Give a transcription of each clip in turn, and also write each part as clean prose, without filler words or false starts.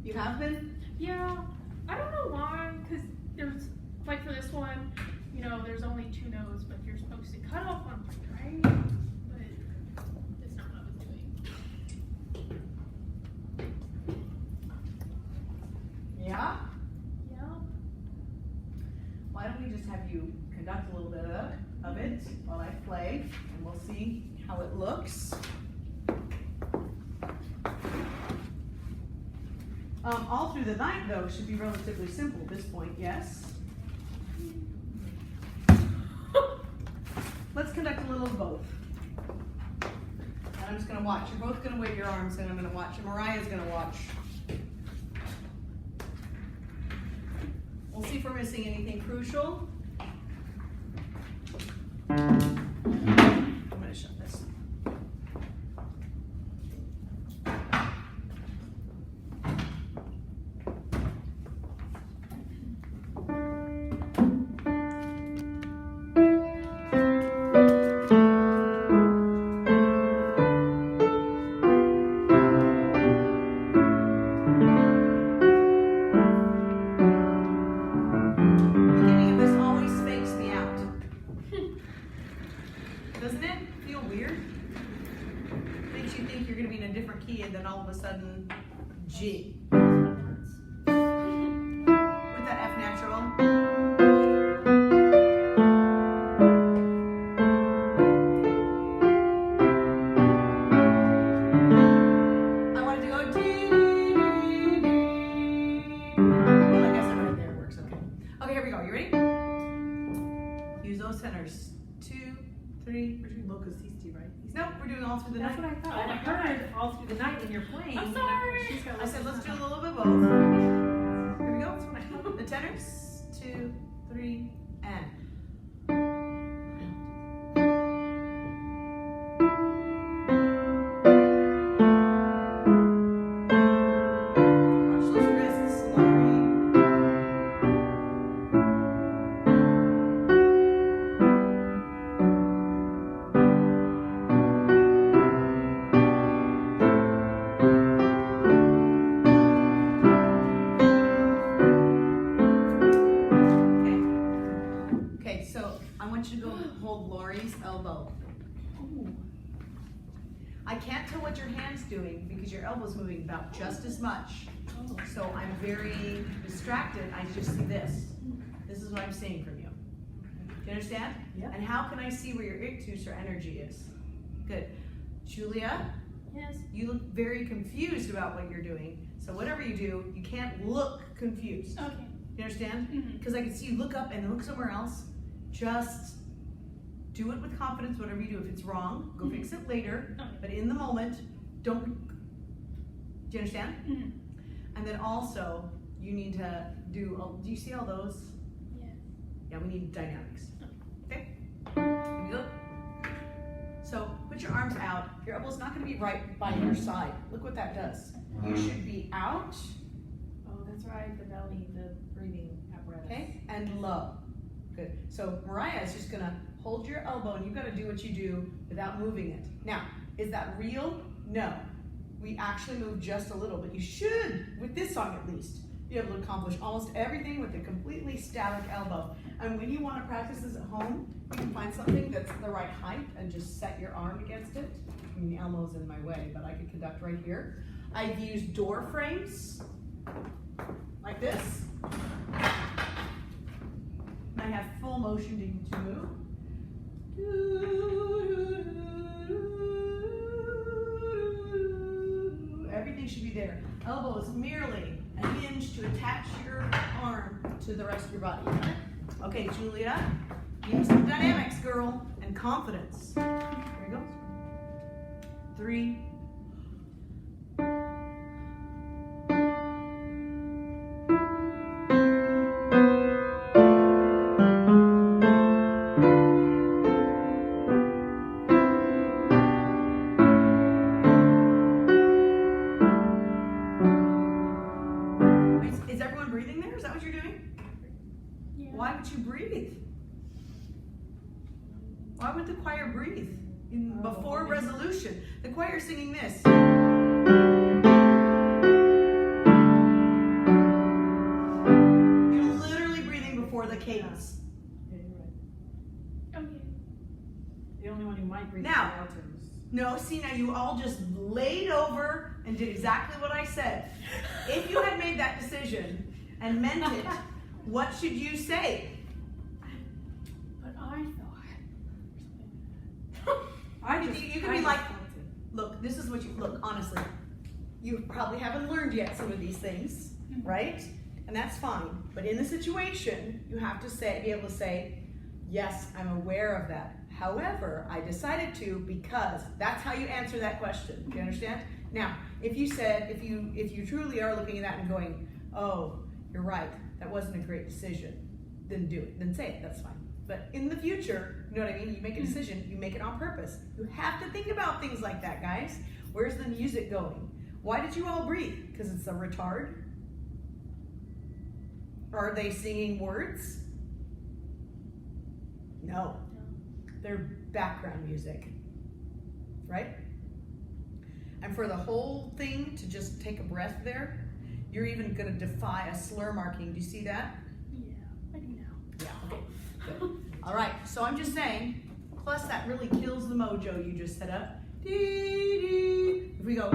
You have been? Yeah, I don't know why, because there's, like for this one, you know, there's only 2 notes, but you're supposed to cut off on 3, right? But that's not what I was doing. Yeah? Yeah. Why don't we just have you conduct a little bit of it while I play, and we'll see how it looks. All through the night, though, should be relatively simple at this point, yes? Let's conduct a little of both. And I'm just going to watch. You're both going to wave your arms, and I'm going to watch. And Mariah's going to watch. We'll see if we're missing anything crucial. I'm going to shut this. Doesn't it feel weird? Makes you think you're going to be in a different key and then all of a sudden, G. With that F natural. I wanted to go D, D, D. Well, I guess right there works, okay. Okay, here we go. You ready? Use those centers. 2, 3. We're doing Locust Easty, right? Nope, we're doing all through the That's night. what I thought. Oh I my heard all through the night when you're playing. I'm sorry. She's got I said let's do a Locust little bit of both. Here we go. The tenors. 2, 3, and. Watch those wrists, Laurie. Okay, so I want you to go hold Laurie's elbow. I can't tell what your hand's doing because your elbow's moving about just as much. So I'm very distracted. I just see this. This is what I'm seeing from you. Do you understand? Yeah. And how can I see where your ictus or energy is? Good. Julia, Yes. you look very confused about what you're doing. So whatever you do, you can't look confused. Okay. You understand? Mhm. Because I can see you look up and look somewhere else. Just do it with confidence, whatever you do. If it's wrong, go fix it later. Okay. But in the moment, don't. Do you understand? Mhm. And then also, you need to do you see all those? Yes. Yeah, we need dynamics. Okay? Here we go. So put your arms out. Your elbow's not going to be right by your side. Look what that does. You should be out, Oh, that's right. The belly, the breathing apparatus. okay, and low. Good. So Mariah is just going to hold your elbow, and you've got to do what you do without moving it. Now, is that real? No. We actually move just a little, but you should, with this song at least, be able to accomplish almost everything with a completely static elbow. And when you want to practice this at home, you can find something that's the right height and just set your arm against it. I mean, the elbow's in my way, but I could conduct right here. I've used door frames, like this. And I have full motion to move. Everything should be there. Elbow is merely a hinge to attach your arm to the rest of your body. Okay, Julia, use some dynamics, girl, and confidence. Here we go. 3. Is everyone breathing there? Is that what you're doing? Yeah. Why would you breathe? Why would the choir breathe? Before resolution, the choir is singing this. read Now- the altos. No, see, now you all just laid over and did exactly what I said. If you had made that decision and meant it, what should you say? But I thought. You can be like, look, this is what you, look, honestly, you probably haven't learned yet some of these things, right? And that's fine. But in the situation, you have to say, be able to say, yes, I'm aware of that. However, I decided to because that's how you answer that question. Do you understand? Now, if you said, if you truly are looking at that and going, oh, you're right, that wasn't a great decision, then do it. Then say it. That's fine. But in the future, you know what I mean? You make a decision, you make it on purpose. You have to think about things like that, guys. Where's the music going? Why did you all breathe? Because it's a retard? Are they singing words? No. They're background music, right? And for the whole thing to just take a breath there, you're even gonna defy a slur marking. Do you see that? Yeah, I do now. Yeah, okay, good. All right, so I'm just saying, plus that really kills the mojo you just set up. Dee, dee. If we go.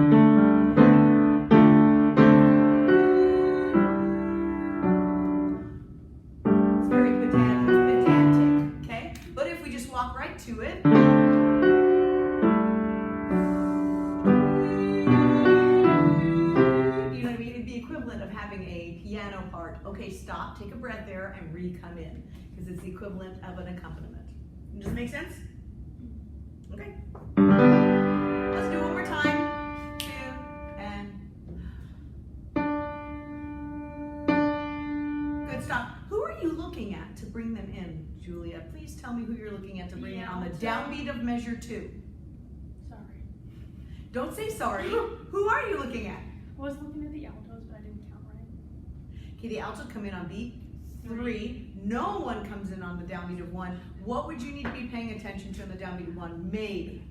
It's very pedantic, okay? But if we just walk right to it. You know what I mean? It'd be equivalent of having a piano part. Okay, stop, take a breath there, and re-come in. Because it's the equivalent of an accompaniment. Does it make sense? Okay. Let's do it one more time. 2, and... Good, stop. Who are you looking at to bring them in, Julia? Please tell me who you're looking at to bring in on the downbeat of measure 2. Sorry. Don't say sorry. Who are you looking at? I was looking at the altos, but I didn't count right. Okay, the altos come in on beat 3. No one comes in on the downbeat of 1. What would you need to be paying attention to in the downbeat of 1? Maybe.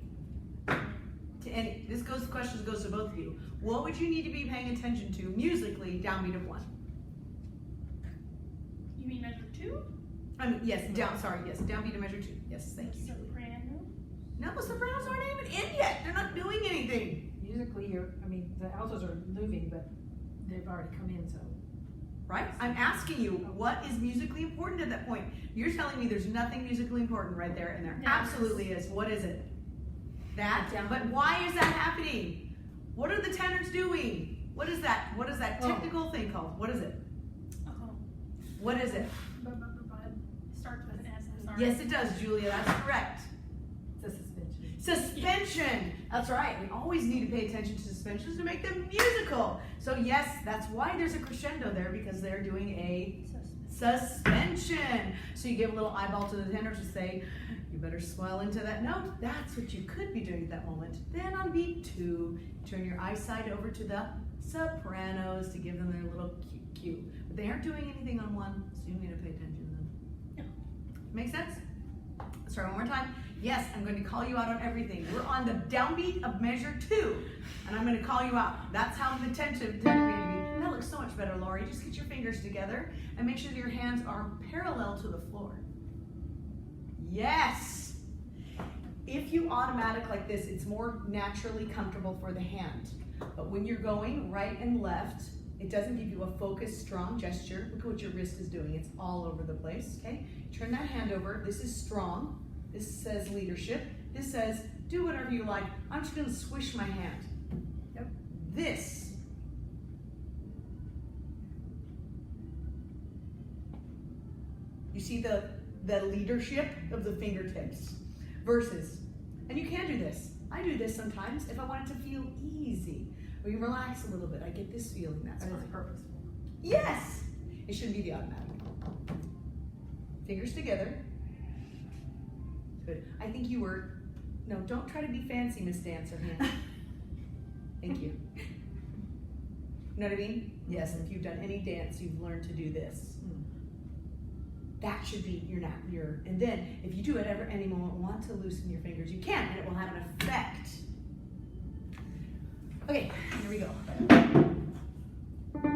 To any, question goes to both of you. What would you need to be paying attention to musically downbeat of 1? You mean measure 2? Yes, downbeat of measure 2. Yes, thank you. Soprano. No, the sopranos aren't even in yet. They're not doing anything. Musically, the altos are moving, but they've already come in, so. Right? I'm asking you, what is musically important at that point? You're telling me there's nothing musically important right there, and there No, absolutely is. What is it? That? Down. But why is that happening? What are the tenors doing? What is that? What is that technical thing called? What is it? Oh. What is it? Starts with an S. I'm sorry. Yes, it does, Julia. That's correct. It's a suspension. Suspension. That's right. We always need to pay attention to suspensions to make them musical. So yes, that's why there's a crescendo there, because they're doing a suspension. So you give a little eyeball to the tenor to say, you better swell into that note. That's what you could be doing at that moment. Then on beat 2, turn your eyesight over to the sopranos to give them their little cue. But they aren't doing anything on 1, so you need to pay attention to them. Make sense? Let's try one more time. Yes, I'm going to call you out on everything. We're on the downbeat of measure 2, and I'm going to call you out. That's how attentive to be. That looks so much better, Lori. Just get your fingers together and make sure that your hands are parallel to the floor. Yes. If you automatic like this, it's more naturally comfortable for the hand. But when you're going right and left, it doesn't give you a focused, strong gesture. Look at what your wrist is doing. It's all over the place, okay? Turn that hand over. This is strong. This says leadership. This says, do whatever you like. I'm just gonna swish my hand. Yep. This. You see the leadership of the fingertips versus, and you can do this. I do this sometimes if I want it to feel easy. Or you relax a little bit. I get this feeling. That's That is fine. purposeful. Yes! It shouldn't be the automatic. Fingers together. Good. I think you were, no, don't try to be fancy, Miss Dancer hand. Thank you. You know what I mean? Yes, if you've done any dance, you've learned to do this. That should be your, and then if you do it ever any moment want to loosen your fingers, you can, and it will have an effect. Okay, here we go. Here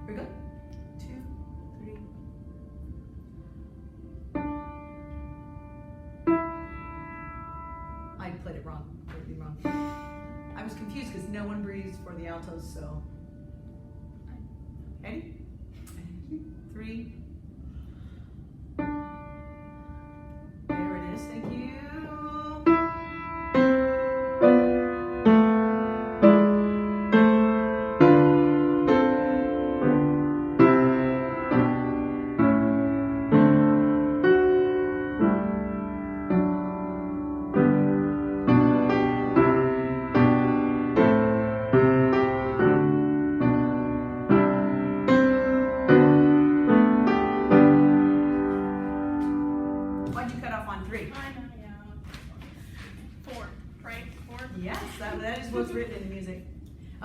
we go. 2, 3. was confused because no one breathes for the altos, so. Ready? 3. There it is, thank you. Why'd you cut off on 3? I know, yeah. 4, right? 4? Yes, that is what's written in the music.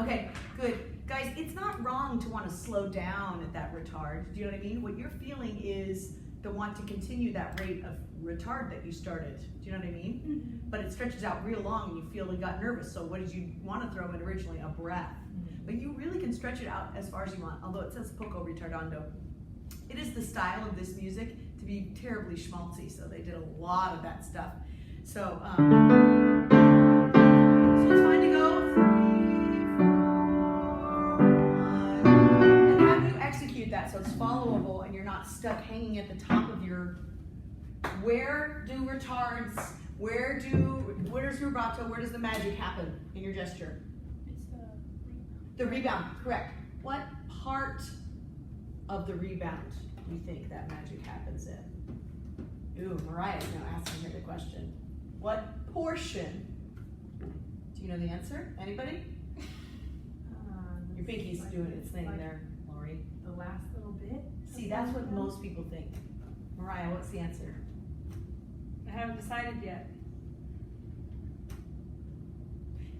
Okay, good. Guys, it's not wrong to want to slow down at that retard. Do you know what I mean? What you're feeling is the want to continue that rate of retard that you started. Do you know what I mean? Mm-hmm. But it stretches out real long and you feel you got nervous. So what did you want to throw in originally? A breath. But you really can stretch it out as far as you want, although it says poco retardando. It is the style of this music to be terribly schmaltzy, so they did a lot of that stuff. So, so it's fine to go 3, 4, 1, and have you execute that so it's followable and you're not stuck hanging at the top of your. Where do retards? Where's rubato? Where does the magic happen in your gesture? It's The rebound, correct. What part of the rebound do you think that magic happens in? Ooh, Mariah's now asking her the question. What portion? Do you know the answer? Anybody? Your pinky's doing its thing there, Lori. The last little bit. See, that's what most people think. Mariah, what's the answer? I haven't decided yet.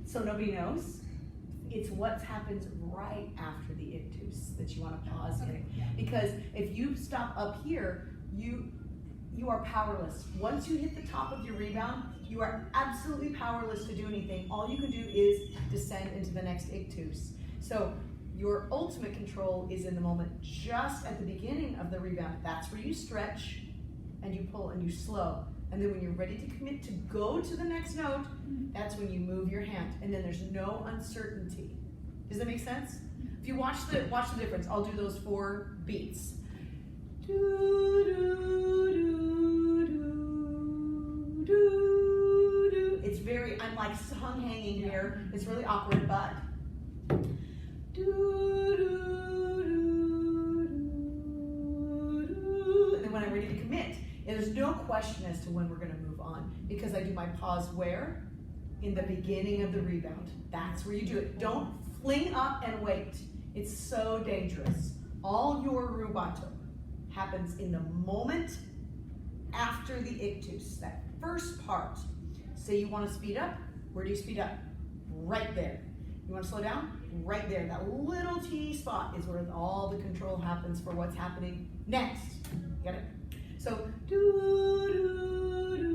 So nobody knows? It's what happens right after the ictus that you want to pause in. Because if you stop up here, you are powerless. Once you hit the top of your rebound, you are absolutely powerless to do anything. All you can do is descend into the next ictus. So your ultimate control is in the moment just at the beginning of the rebound. That's where you stretch and you pull and you slow. And then when you're ready to commit to go to the next note, that's when you move your hand. And then there's no uncertainty. Does that make sense? If you watch the difference, I'll do those 4 beats. Do, do, do, do, do, do. It's very, I'm like tongue hanging here. It's really awkward, but. Do, do, do, do, do. And then when I'm ready to commit, and there's no question as to when we're going to move on because I do my pause where? In the beginning of the rebound. That's where you do it. Don't fling up and wait. It's so dangerous. All your rubato happens in the moment after the ictus, that first part. Say you want to speed up. Where do you speed up? Right there. You want to slow down? Right there. That little T spot is where all the control happens for what's happening next. Get it? So, do, do, do, do,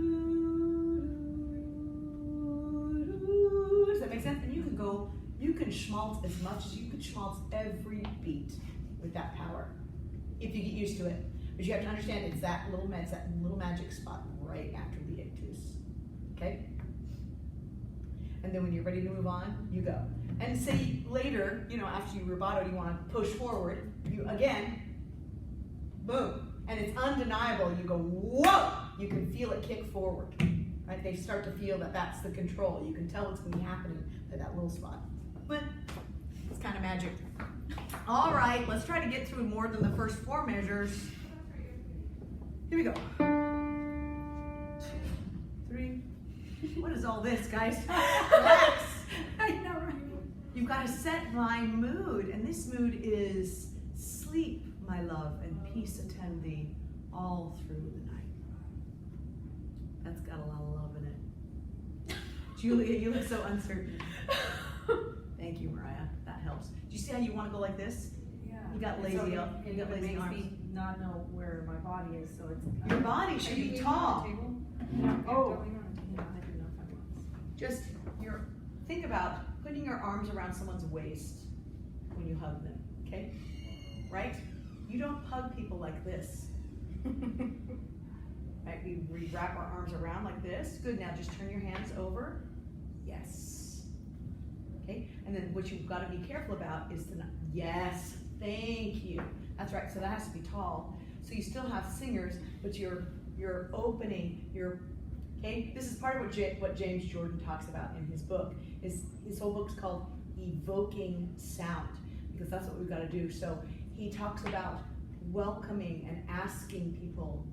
do. Does that make sense? And you can schmaltz as much as you could schmaltz every beat with that power, if you get used to it. But you have to understand it's that little magic spot right after the ictus. Okay? And then when you're ready to move on, you go. And say later, after you rubato, you want to push forward, you again, boom. And it's undeniable. You go, whoa! You can feel it kick forward. Right? They start to feel that that's the control. You can tell what's going to be happening at that little spot. But it's kind of magic. All right, let's try to get through more than the first 4 measures. Here we go. 2, 3. What is all this, guys? Relax. I know, right? You've got to set my mood, and this mood is sleep, my love, and peace attend thee all through the night. That's got a lot of love in it. Julia, you look so uncertain. Thank you, Mariah. That helps. Do you see how you want to go like this? Yeah. You got lazy, you got lazy makes arms. me not know where my body is, so it's. Your body should be tall. Yeah, I do know if I want. Just think about putting your arms around someone's waist when you hug them, okay? Right? You don't hug people like this. Right? We wrap our arms around like this. Good, now just turn your hands over. Yes. okay? And then what you've got to be careful about is to not, yes, thank you. That's right, so that has to be tall. So you still have singers, but you're opening, okay? This is part of what James Jordan talks about in his book. His whole book's called Evoking Sound, because that's what we've got to do. So he talks about welcoming and asking people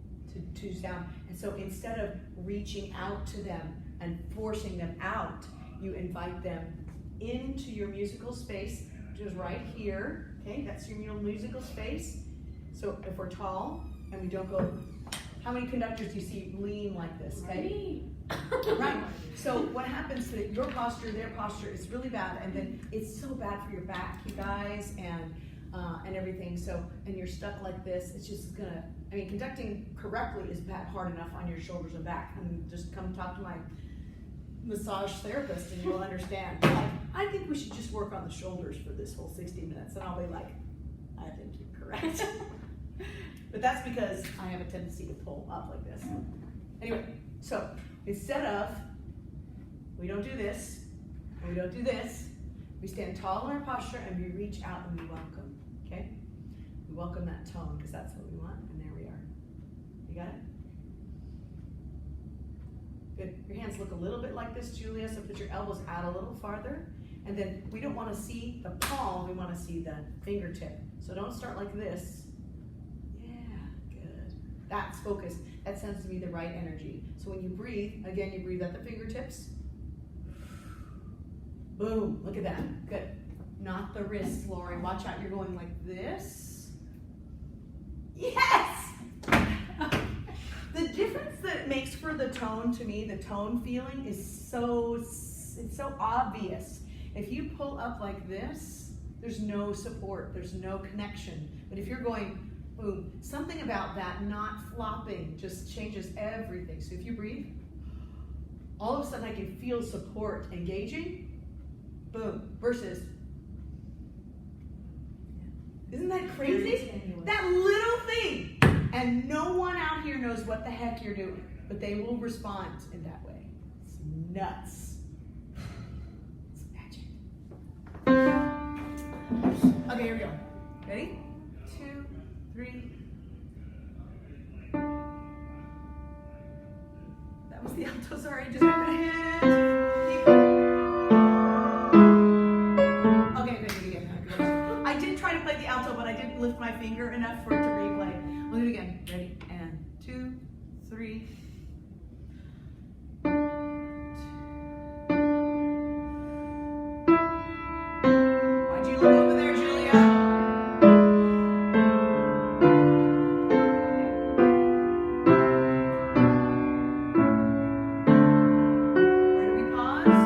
to sound. And so instead of reaching out to them and forcing them out, you invite them into your musical space, which is right here. Okay, that's your musical space. So if we're tall and we don't go, how many conductors do you see lean like this? Okay, right. So what happens to your posture, their posture is really bad, and then it's so bad for your back, you guys, and everything. So, and you're stuck like this. It's just gonna. I mean, conducting correctly is hard enough on your shoulders and back. I mean, just come talk to my massage therapist and you'll understand. Like, I think we should just work on the shoulders for this whole 60 minutes, and I'll be like, I think you're correct. But that's because I have a tendency to pull up like this. Anyway, so instead of, we don't do this, and we don't do this, we stand tall in our posture and we reach out and we welcome, okay? We welcome that tone because that's what we want, and there we are. You got it? Good. Your hands look a little bit like this, Julia, so put your elbows out a little farther. And then we don't want to see the palm, we want to see the fingertip. So don't start like this. Yeah, good. That's focused. That sends to me the right energy. So when you breathe, again, you breathe at the fingertips. Boom, look at that. Good. Not the wrists, Lori. Watch out, you're going like this. Yes! The difference that it makes for the tone, to me, the tone feeling is it's so obvious. If you pull up like this, there's no support, there's no connection. But if you're going, boom, something about that not flopping just changes everything. So if you breathe, all of a sudden I can feel support engaging, boom, versus, isn't that crazy? That little thing. And no one out here knows what the heck you're doing, but they will respond in that way. It's nuts. It's magic. Okay, here we go. Ready? 2, 3. That was the alto, sorry, just got the hit. Okay, good. I did try to play the alto, but I didn't lift my finger enough for it to replay. We'll do it again. Ready? And 2, 3. Why'd you look over there, Julia? Where do we pause?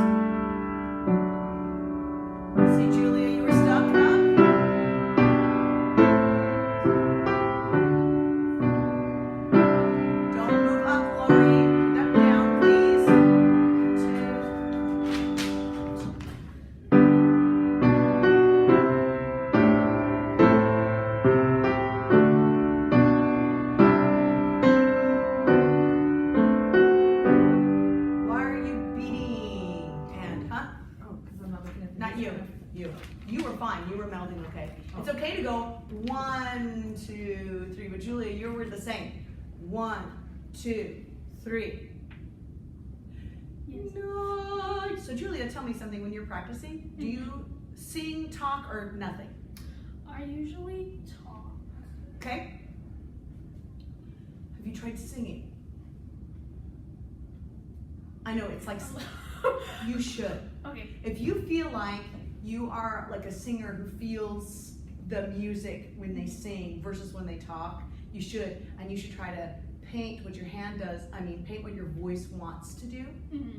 See, Julia, you were stuck up. You were fine. You were melding okay. It's okay to go 1, 2, 3. But Julia, you were the same. 1, 2, 3. Yes. No. So Julia, tell me something. When you're practicing, do you sing, talk, or nothing? I usually talk. Okay. Have you tried singing? I know it's like you should. Okay. If you feel like you are like a singer who feels the music when they sing versus when they talk, you should, and you should try to paint what your hand does, paint what your voice wants to do,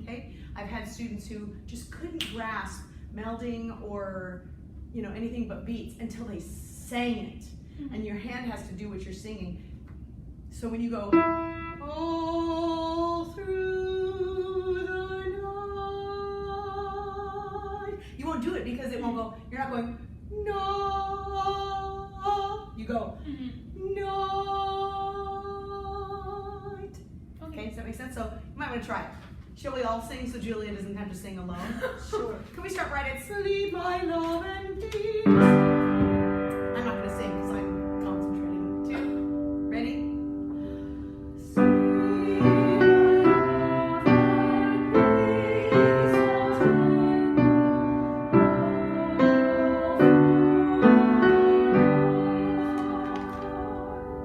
okay? I've had students who just couldn't grasp melding or, anything but beats until they sang it, and your hand has to do what you're singing. So when you go, all through the night, you won't do it because it won't go, you're not going, no, you go, night. Okay, does that make sense? So you might want to try it. Shall we all sing so Julia doesn't have to sing alone? Sure. Can we start right at sleep, my love and peace? I'm not gonna sing because I'm concentrating. 2, ready?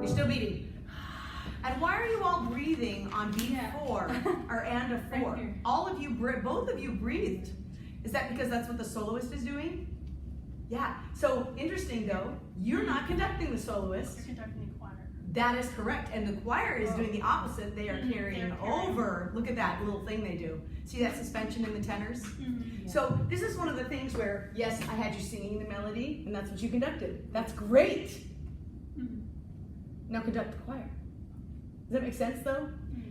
You're still beating. And why are you all breathing on beat Yeah. 4 or and a 4? Right here. All of you, both of you breathed. Is that because that's what the soloist is doing? Yeah. So interesting though, you're not conducting the soloist. You're conducting the choir. That is correct. And the choir is doing the opposite. They are Mhm, carrying they're carrying. over. Look at that little thing they do. See that suspension in the tenors? Mm-hmm. So this is one of the things where, yes, I had you singing the melody, and that's what you conducted. That's great. Mm-hmm. Now conduct the choir. Does that make sense though?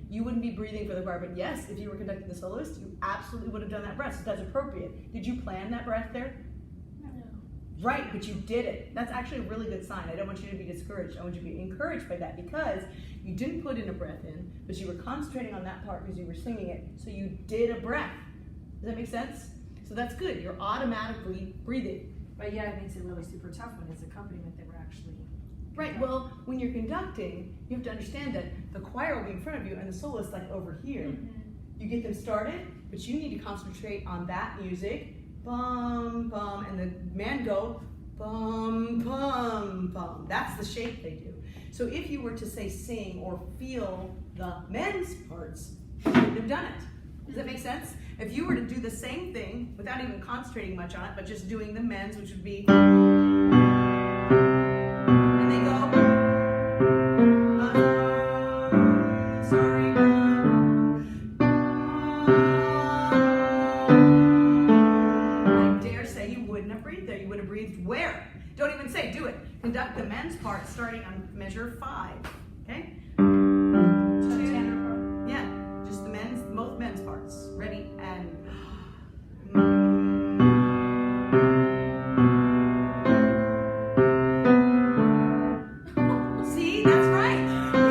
You wouldn't be breathing for the choir, but yes, if you were conducting the soloist, you absolutely would have done that breath. So that's appropriate. Did you plan that breath there? No. Right, but you did it. That's actually a really good sign. I don't want you to be discouraged. I want you to be encouraged by that because you didn't put in a breath in, but you were concentrating on that part because you were singing it. So you did a breath. Does that make sense? So that's good. You're automatically breathing. But yeah, it makes it really super tough when it's accompaniment that we're actually. Right, well, when you're conducting, you have to understand that the choir will be in front of you and the soloist like over here. Mm-hmm. You get them started, but you need to concentrate on that music. Bum, bum, and the men go bum, bum, bum. That's the shape they do. So if you were to say sing or feel the men's parts, you wouldn't have done it. Does that make sense? If you were to do the same thing without even concentrating much on it, but just doing the men's, which would be, and they go, sorry, I dare say you wouldn't have breathed there. You would have breathed where? Don't even say, do it. Conduct the men's part starting on measure 5. Okay? Yeah, just the men's, both men's parts. Ready and. See, that's right.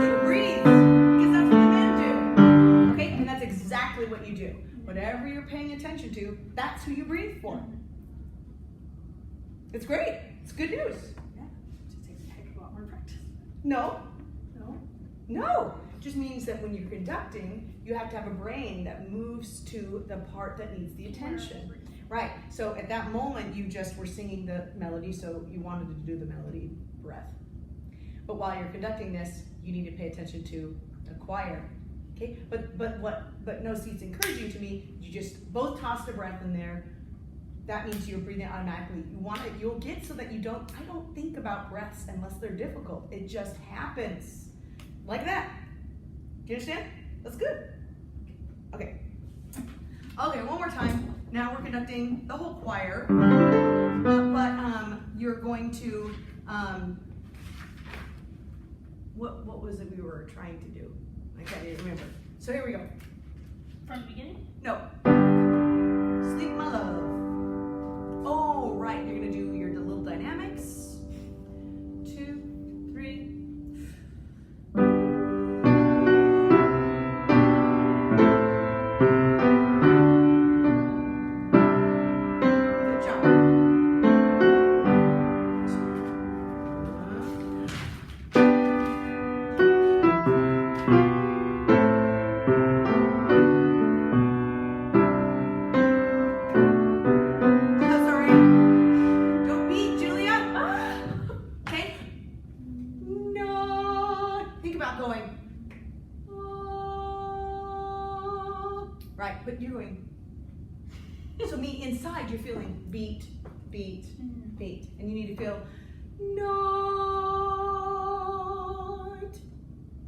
You breathe because that's what the men do. Okay, and that's exactly what you do. Whatever you're paying attention to, that's who you breathe for. It's great. It's good news. Just takes a heck of a lot more practice. No, No? no. It just means that when you're conducting, you have to have a brain that moves to the part that needs the attention. Right. So at that moment, you just were singing the melody, so you wanted to do the melody breath. But while you're conducting this, you need to pay attention to the choir. Okay. But no seat's encouraging to me. You just both tossed a breath in there. That means you're breathing automatically. You'll get so that you don't. I don't think about breaths unless they're difficult. It just happens like that. Do you understand? That's good. Okay. Okay, one more time. Now we're conducting the whole choir, but you're going to, what was it we were trying to do? I can't even remember. So here we go. From the beginning? No. Sleep, my love. Oh, right, you're gonna do your little dynamics. 2, 3. Good job. Oh, sorry. Don't beat, Julia. Okay. No. Think about going. Right, but you're going. So me inside, you're feeling beat, beat, beat, and you need to feel night.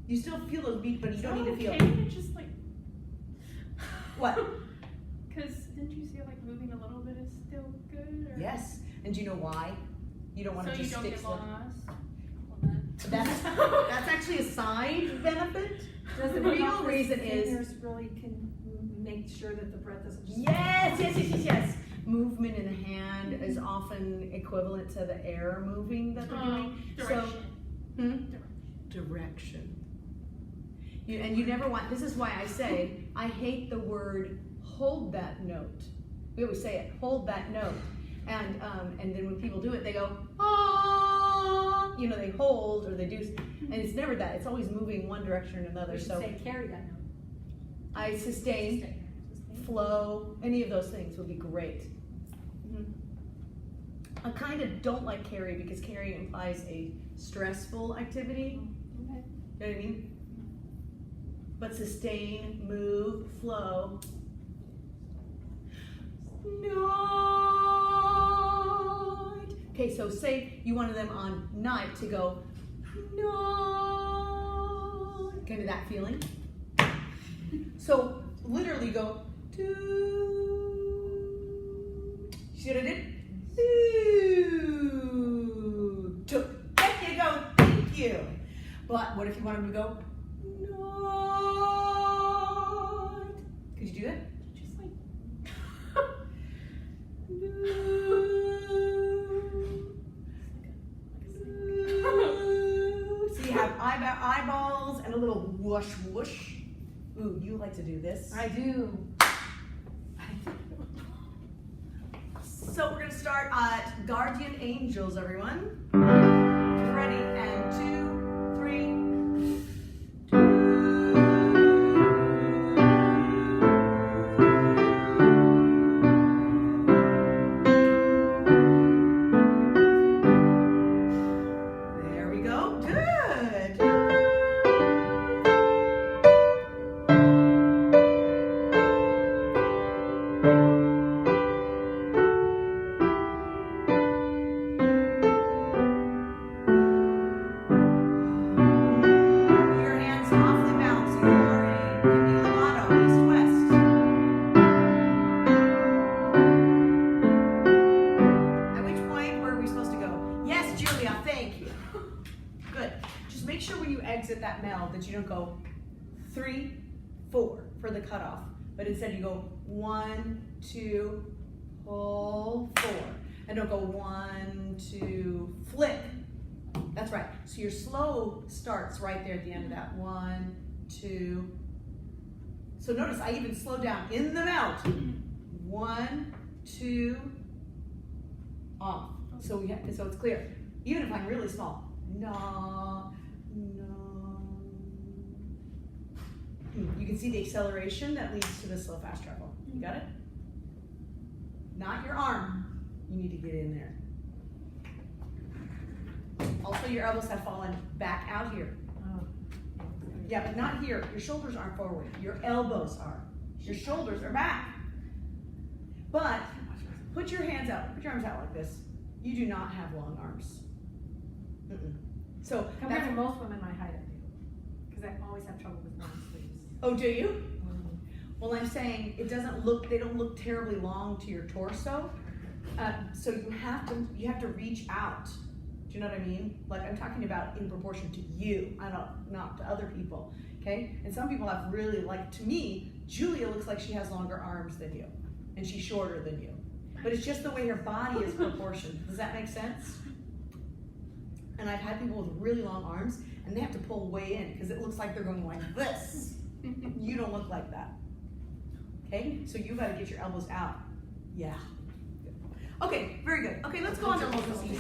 You still feel those beats, but you don't need to feel. Okay, it's just like. What? Because didn't you say like moving a little bit is still good? Or? Yes, and do you know why? You don't want So to you just don't stick get to lost. that's actually a side benefit. Does The it real help the reason is singers really can make sure that the breath doesn't just. yes. Movement in the hand is often equivalent to the air moving that they're doing. Direction. So, direction. And you never want, this is why I say, I hate the word hold that note. We always say it, hold that note. And then when people do it, they go, ah, you know, they hold or they do, and it's never that. It's always moving one direction or another. We should So say carry that note. I sustain, flow, any of those things would be great. I kind of don't like carry because carry implies a stressful activity. Okay. You know what I mean? But sustain, move, flow. Night. Okay, so say you wanted them on night to go night. Kind of that feeling. So literally go do. See what I did? Do. Took. There you go. Thank you. But what if you want them to go night? Could you do that? Just like. So you have eyeballs and a little whoosh whoosh. Ooh, you like to do this. I do. So we're gonna start at Guardian Angels, everyone. Ready, and 2, 3. There we go. Good. Your hands softly bouncing. Glory. Give me legato, east, west. At which point were we supposed to go? Yes, Julia, thank you. Good. Just make sure when you exit that meld that you don't go 3, 4 for the cutoff, but instead you go 1, 2, pull, 4. And don't go 1, 2, flick. That's right. So your slow starts right there at the end of that. 1, 2. So notice I even slow down in the mouth. 1, 2, off. So so it's clear. Even if I'm really small. No, no. You can see the acceleration that leads to the slow fast travel. You got it? Not your arm. You need to get in there. Also, your elbows have fallen back out here. Oh. Yeah, but not here. Your shoulders aren't forward. Your elbows are. Your shoulders are back. But put your hands out. Put your arms out like this. You do not have long arms. So Compared that's, to most women my height, I do. Because I always have trouble with long sleeves. oh, do you? Well, I'm saying it doesn't look. They don't look terribly long to your torso. So you have to reach out. Do you know what I mean? Like I'm talking about in proportion to you. Not to other people. Okay. And some people have really, like, to me, Julia looks like she has longer arms than you, and she's shorter than you. But it's just the way her body is proportioned. Does that make sense? And I've had people with really long arms, and they have to pull way in because it looks like they're going like this. You don't look like that. Okay, so you got to get your elbows out. Yeah. Okay, very good. Okay, let's go on to locus easy.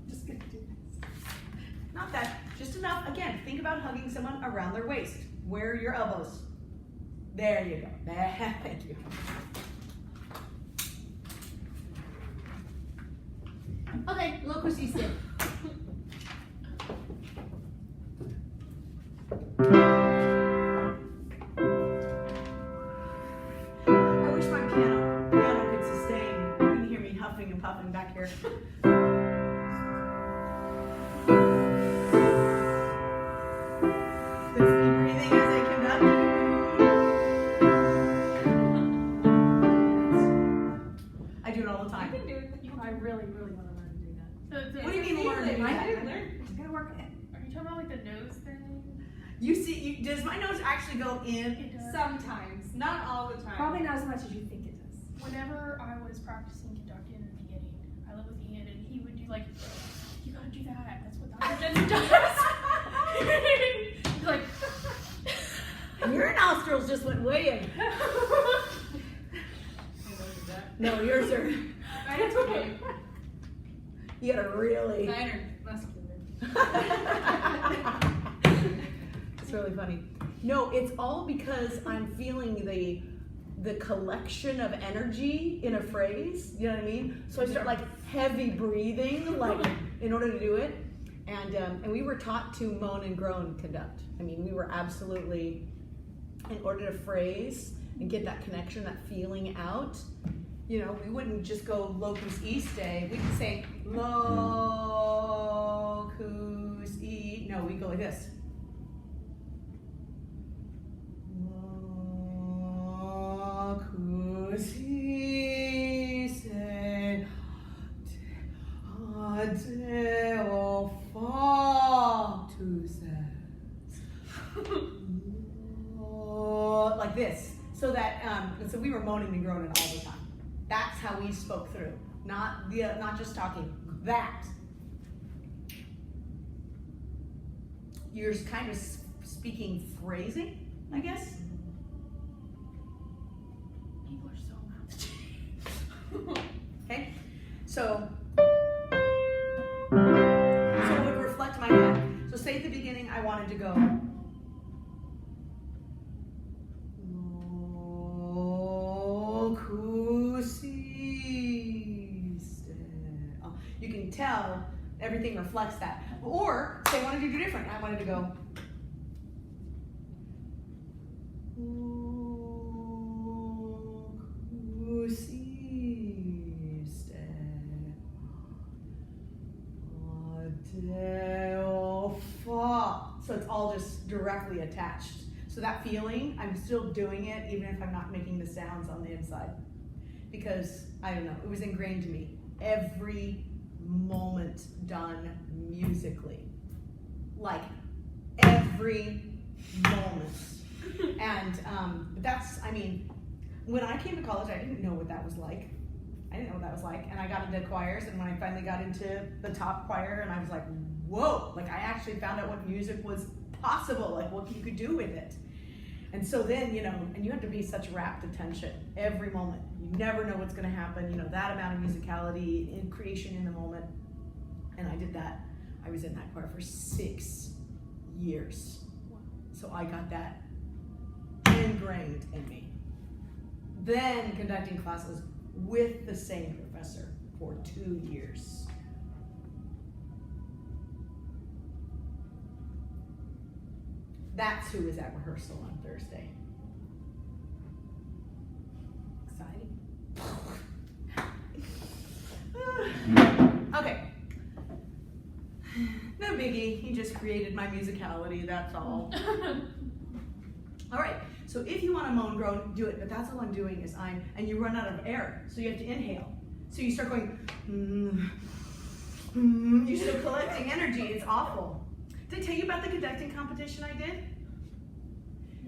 Just gonna do this. Not that, just enough. Again, think about hugging someone around their waist. Where are your elbows? There you go. There, thank you. Okay, locus easy. I wish my piano could sustain. You can hear me huffing and puffing back here. Let's keep breathing as I conduct. I do it all the time. You can do it. I really, really want to learn to do that. What do you mean learn? I do. I'm gonna work it. Are you talking about like the nose thing? You see, does my nose actually go in? It does. Sometimes, not all the time. Probably not as much as you think it does. Whenever I was practicing conducting in the beginning, I lived with Ian and he would do like, you gotta do that. That's what the other does. He's like, just went way in. No, yours are. It's okay. You gotta really. Mine are muscular. It's really funny. No, it's all because I'm feeling the collection of energy in a phrase. You know what I mean? So I start like heavy breathing, like in order to do it. And we were taught to moan and groan conduct. I mean, we were absolutely, in order to phrase and get that connection, that feeling out. You know, we wouldn't just go locus iste. We'd say locus e. No, we go like this. Locus iste adeo factus est. Like this. So that, so we were moaning and groaning all the time. That's how we spoke through, not just talking. That you're kind of speaking phrasing, I guess. People are so mouth. Okay, so it would reflect my head. So say at the beginning, I wanted to go. You can tell everything reflects that. Or say I wanted to do different. I wanted to go. So it's all just directly attached. So that feeling, I'm still doing it even if I'm not making the sounds on the inside. Because, I don't know, it was ingrained to me. Every moment done musically. Like, every moment. And that's, I mean, when I came to college, I didn't know what that was like. And I got into choirs, and when I finally got into the top choir, and I was like, whoa, like I actually found out what music was possible, like what you could do with it. And so then, you know, and you have to be such rapt attention every moment. You never know what's gonna happen, you know, that amount of musicality in creation in the moment. And I did that. I was in that choir for 6 years. So I got that ingrained in me. Then conducting classes with the same professor for 2 years. That's who was at rehearsal on Thursday. Exciting. Okay. No biggie. He just created my musicality, that's all. All right. So if you want to moan, groan, do it. But that's all I'm doing is and you run out of air. So you have to inhale. So you start going, you're still collecting energy. It's awful. Did I tell you about the conducting competition I did?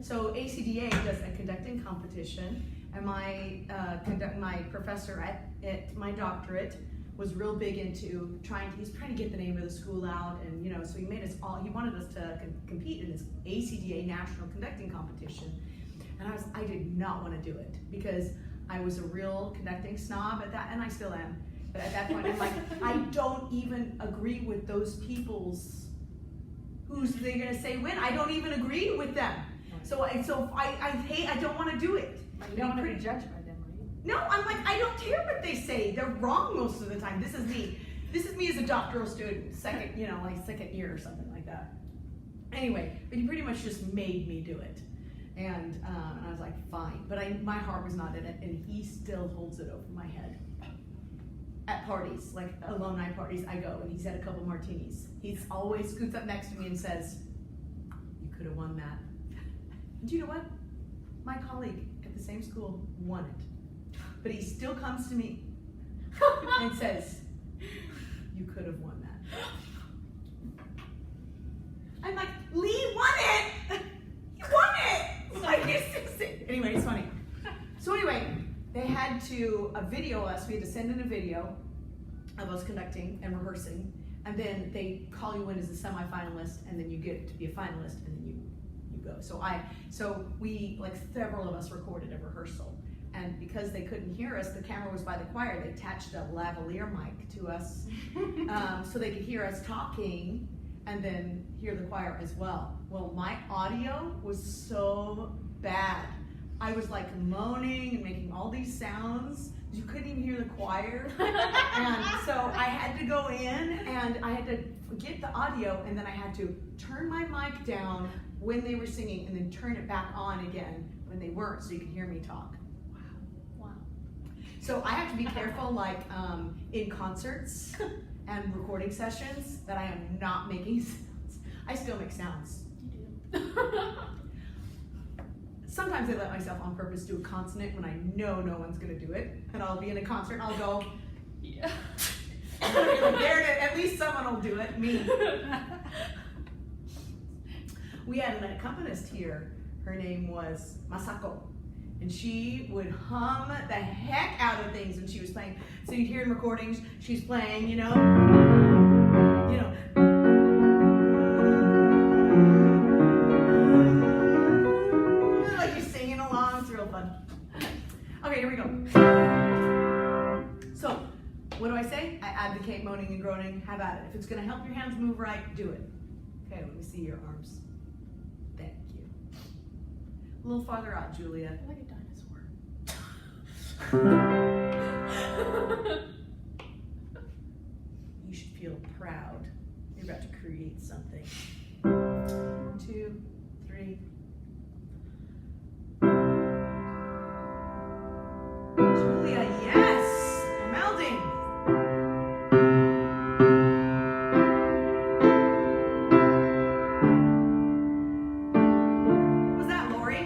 So ACDA does a conducting competition, and my professor at my doctorate was real big into he's trying to get the name of the school out, and you know, so he wanted us to compete in this ACDA national conducting competition, and I did not want to do it because I was a real conducting snob at that, and I still am, but at that point I'm like, I don't even agree with those people's, who's they're gonna say win, I don't even agree with them. So I don't want to do it. You don't want to be judged by them, right? No, I'm like, I don't care what they say. They're wrong most of the time. This is me. This is me as a doctoral student, second year or something like that. Anyway, but he pretty much just made me do it. And I was like, fine. But my heart was not in it, and he still holds it over my head. At parties, like alumni parties, I go, and he's had a couple martinis. He's always scoots up next to me and says, you could have won that. Do you know what? My colleague at the same school won it. But he still comes to me and says, you could have won that. I'm like, Lee won it! You won it! Like, anyway, it's funny. So anyway, they had to video us. We had to send in a video of us conducting and rehearsing. And then they call you in as a semifinalist, and then you get to be a finalist, and then you go. So we, like several of us recorded a rehearsal. And because they couldn't hear us, the camera was by the choir, they attached a lavalier mic to us so they could hear us talking and then hear the choir as well. Well, my audio was so bad. I was like moaning and making all these sounds. You couldn't even hear the choir. And so I had to go in and I had to get the audio, and then I had to turn my mic down when they were singing and then turn it back on again when they weren't, so you could hear me talk. Wow. So I have to be careful, like in concerts and recording sessions, that I am not making sounds. I still make sounds. You do. Sometimes I let myself on purpose do a consonant when I know no one's gonna do it. And I'll be in a concert and I'll go, Yeah. there it is. At least someone will do it, me. We had an accompanist here. Her name was Masako. And she would hum the heck out of things when she was playing. So you'd hear in recordings, she's playing, you know. Like you're singing along, it's real fun. Okay, here we go. So, what do I say? I advocate moaning and groaning. Have at it. If it's going to help your hands move right, do it. Okay, let me see your arms. Thank you. A little farther out, Julia. Like a dinosaur. You should feel proud. You're about to create something. 1, 2, 3. Julia, yes! Melding. What was that, Lori?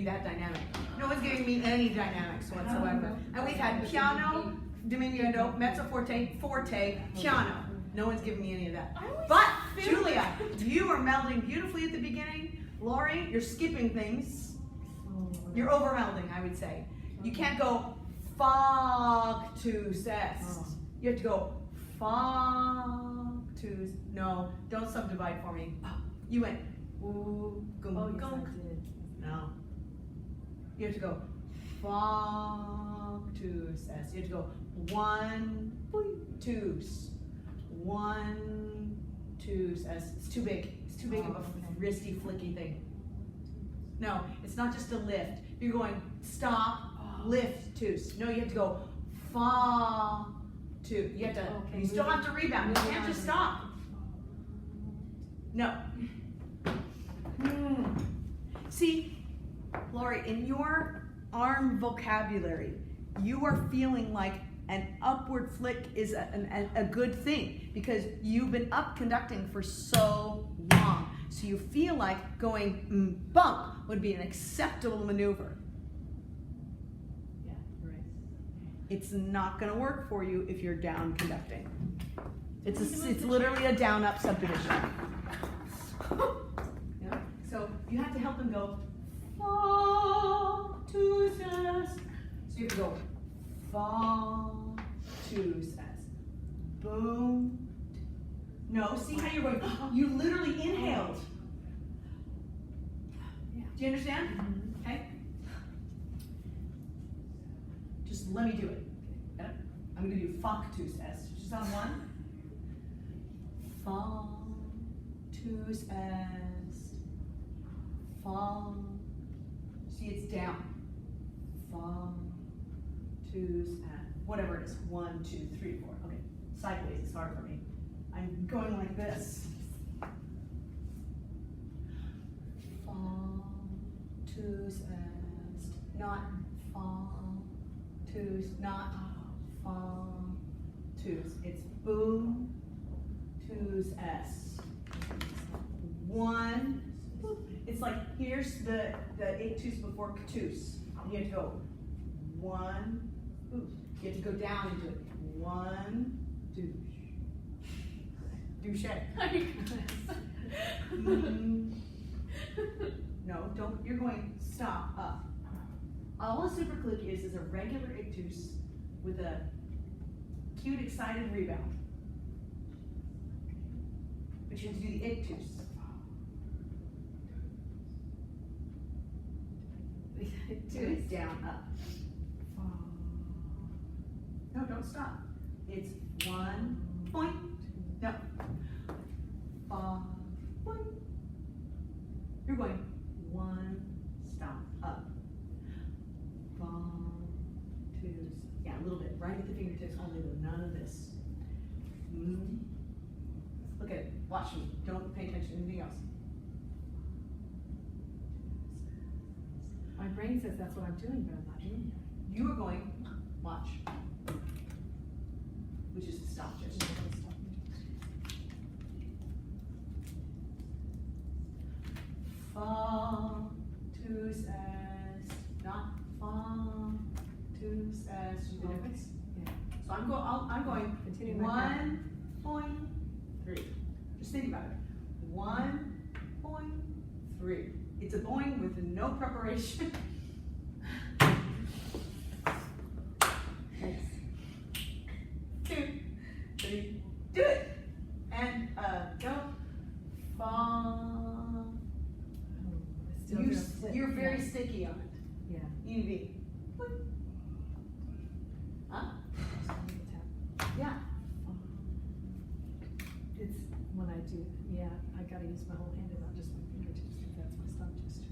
That dynamic. No one's giving me any dynamics whatsoever. And we've had piano, diminuendo, mezzo forte, forte, piano. No one's giving me any of that. But Julia, you are melding beautifully at the beginning. Lori, you're skipping things. You're over melding, I would say. You can't go factus est. You have to go factus. No, don't subdivide for me. You went ooh, gunk, gunk. No. You have to go factus est. You have to go 1, 2, 1, 2 est. It's too big. It's too big of a wristy, flicky thing. No, it's not just a lift. You're going stop, lift, tus. No, you have to go fa, tu. You have to. Okay, you still have to rebound. You can't just stop. No. See, Lori, in your arm vocabulary, you are feeling like an upward flick is a good thing because you've been up conducting for so long. So you feel like going bump would be an acceptable maneuver. Yeah, right. It's not going to work for you if you're down conducting. It's literally a down up subdivision. Yeah. So you have to help them go factus est. So you have to go factus est. Boom. No, see how you're going? You literally inhaled. Yeah. Do you understand? Mm-hmm. Okay. Just let me do it. Yeah? I'm going to do factus est. Just on one. Factus est. Fa. See, it's down. Factus est. Whatever it is. 1, 2, 3, 4. Okay. Sideways is hard for me. I'm going like this. Factus est. Not factus. Not factus. It's boom. Tus est. 1, it's like, here's the ictus before catus. And you have to go 1, ooh, you have to go down and do it. 1, douche. No, don't, you're going stop, up. All a superclick is a regular ictus with a cute, excited rebound. But you have to do the ictus. Do it down, up. No, don't stop. It's 1 point. No. Point. You're going 1, stop, up. 2, yeah, a little bit. Right at the fingertips only, though. None of this. Look at it. Watch me. Don't pay attention to anything else. My brain says that's what I'm doing, but I'm not doing it. You are going, watch, which is the stop gesture. Fa, tus, es, not fa, tus, es. See the difference? Yeah. So I'm going Continue like that. 1.3. Just think about it. 1.3. It's a boing with no preparation. Nice. 2, 3, do it. And go. Fa. Still You, gonna flip. you're very Yeah. sticky on it. Yeah. You need to be. Huh? Yeah. It's when I do, yeah, I gotta use my whole hand and not just my fingertips, because that's my stop gesture.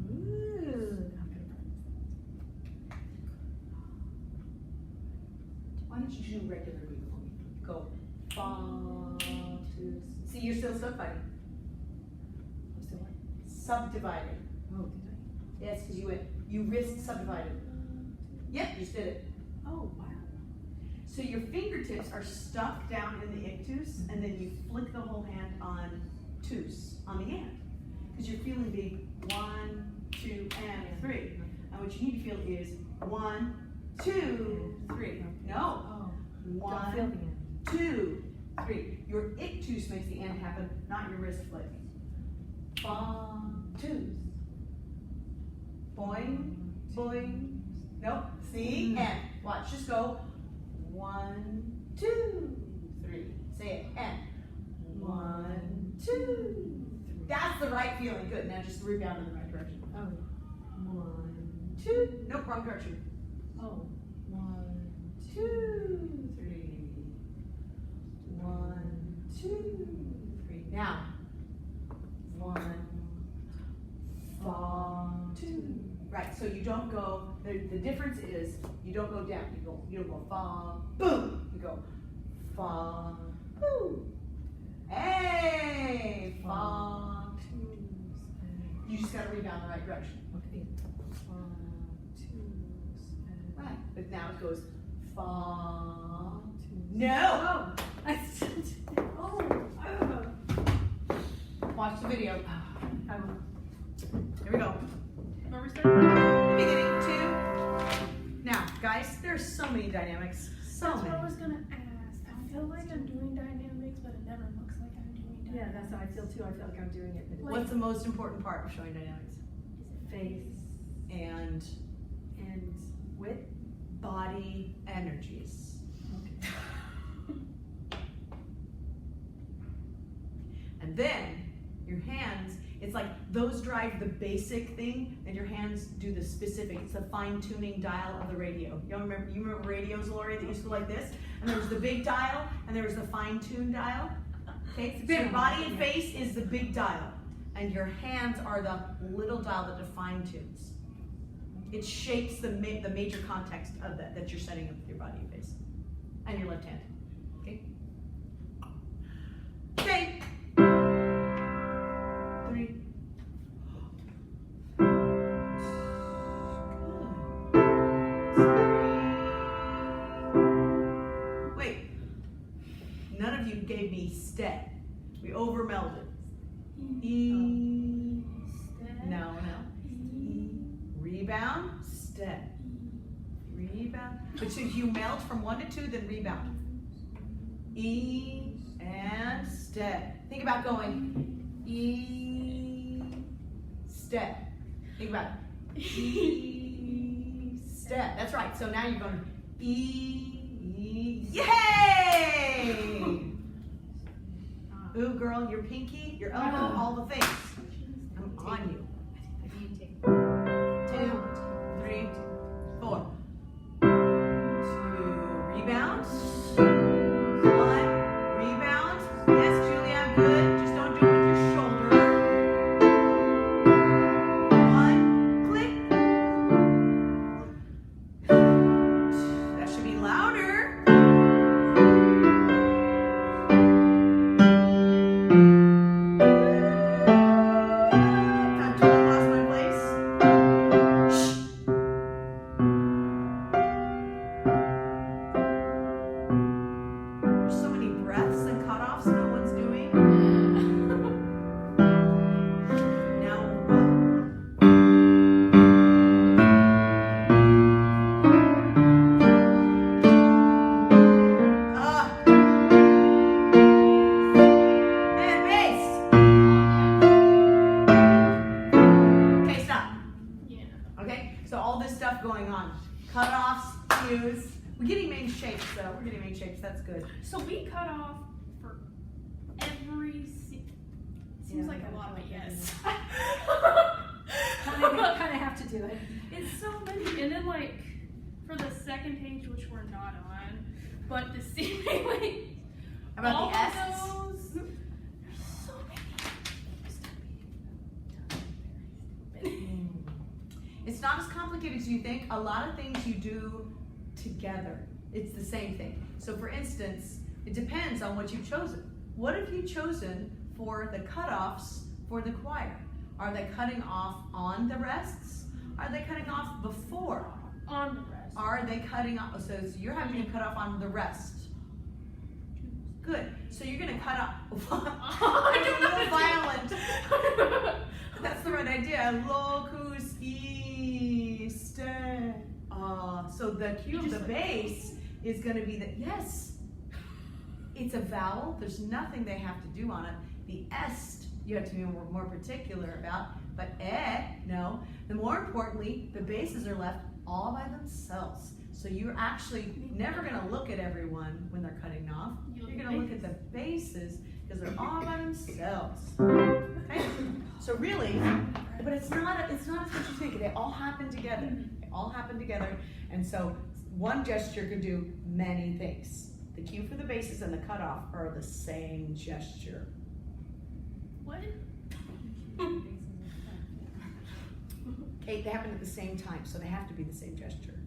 Ooh, I'm gonna practice Why don't you do regular beat for me? Go. Fa, tus. See, you're still subdividing. that. I'm still like, Subdividing. oh, did Yes, because you wrist subdivided. Yep, you just did it. I? Oh, wow. So your fingertips are stuck down in the ictus, and then you flick the whole hand on tus, on the hand. Because you're feeling the 1, 2, and 3. And what you need to feel is 1, 2, 3. No. Oh, don't feel 1, the end. 2, 3. Your ictus makes the end happen, not your wrist flick. Fa, tus. Boing, boing. Nope. See? And watch. Just go. 1, 2, 3. Say it. And 1, 2, 3. That's the right feeling. Good. Now just rebound in the right direction. Oh, 1, 2. Nope. Wrong direction. oh, 1, 2, 3. 1, 2, 3. Now. 1, fa, 2. Right. So you don't go. The difference is you don't go down. You don't go fa, boom. You go fa, boom. Hey, fa. You just gotta rebound the right direction. okay. 2, Right. But now it goes fa. 2. No. Oh, I still did. Oh, Watch the video. I will. Here we go. Where we starting? Beginning 2. Now, guys, there's so many dynamics. So That's what I many. was gonna ask. I feel like I'm doing dynamics, but it never looks like I'm doing dynamics. Yeah, that's how I feel too. I feel like I'm doing it, but it's What's the most important part of showing dynamics? face And and width. body energies. Okay. And then your hands, it's like those drive the basic thing, and your hands do the specific. It's the fine-tuning dial of the radio. You remember radios, Lori, that used to go like this? And there was the big dial, and there was the fine-tuned dial. Okay? So your body and face is the big dial, and your hands are the little dial that fine-tunes. It shapes the major context of that you're setting up with your body and face. And your left hand. Okay? Okay. 3. Wait. stead. We overmelded. E. No. E. Rebound, stead. Rebound. But so you meld from 1 to 2, then rebound. E and stead. Think about going E, stead. Think about it. E, stead. That's right. So now you're going E, yay! Ooh, girl, your pinky, your elbow, all the things. I'm on you. 2, 3, 4. 2, rebound. 1, rebound. Yes, Julia, good. Just don't do it with your shoulder. 1, click. That should be louder. I totally lost my place. Shh. There's so many breaths and cutoffs no one's doing. Now, and bass. Okay, stop. Yeah. Okay, so all this stuff going on. Cutoffs, cues. We're getting main shapes though. We're getting main shapes. That's good. So we cut off for every seems Yeah, like we a lot, but gotta yes. Kind of have to do it. It's so many. And then like for the second page, which we're not on, but the seemingly About all the of S's. those. There's so many. It's not as complicated as you think. A lot of things you do together. It's the same thing. So for instance, it depends on what you've chosen. What have you chosen for the cutoffs for the choir? Are they cutting off on the rests? Are they cutting off before? On the rest. Are they cutting off? So you're having to cut off on the rest. Good. So you're going to cut off. I A little violent. That's the right idea. Locus est. So the cue of the bass is going to be the yes. It's a vowel. There's nothing they have to do on it. The est you have to be more particular about. But no. And more importantly, the basses are left all by themselves. So you're actually never going to look at everyone when they're cutting off. You're going to look at the basses because they're all by themselves. Okay? So really, but it's not as much as you think. They all happen together. They all happen together. And so one gesture could do many things. The cue for the basses and the cutoff are the same gesture. What? Okay, they happen at the same time, so they have to be the same gesture.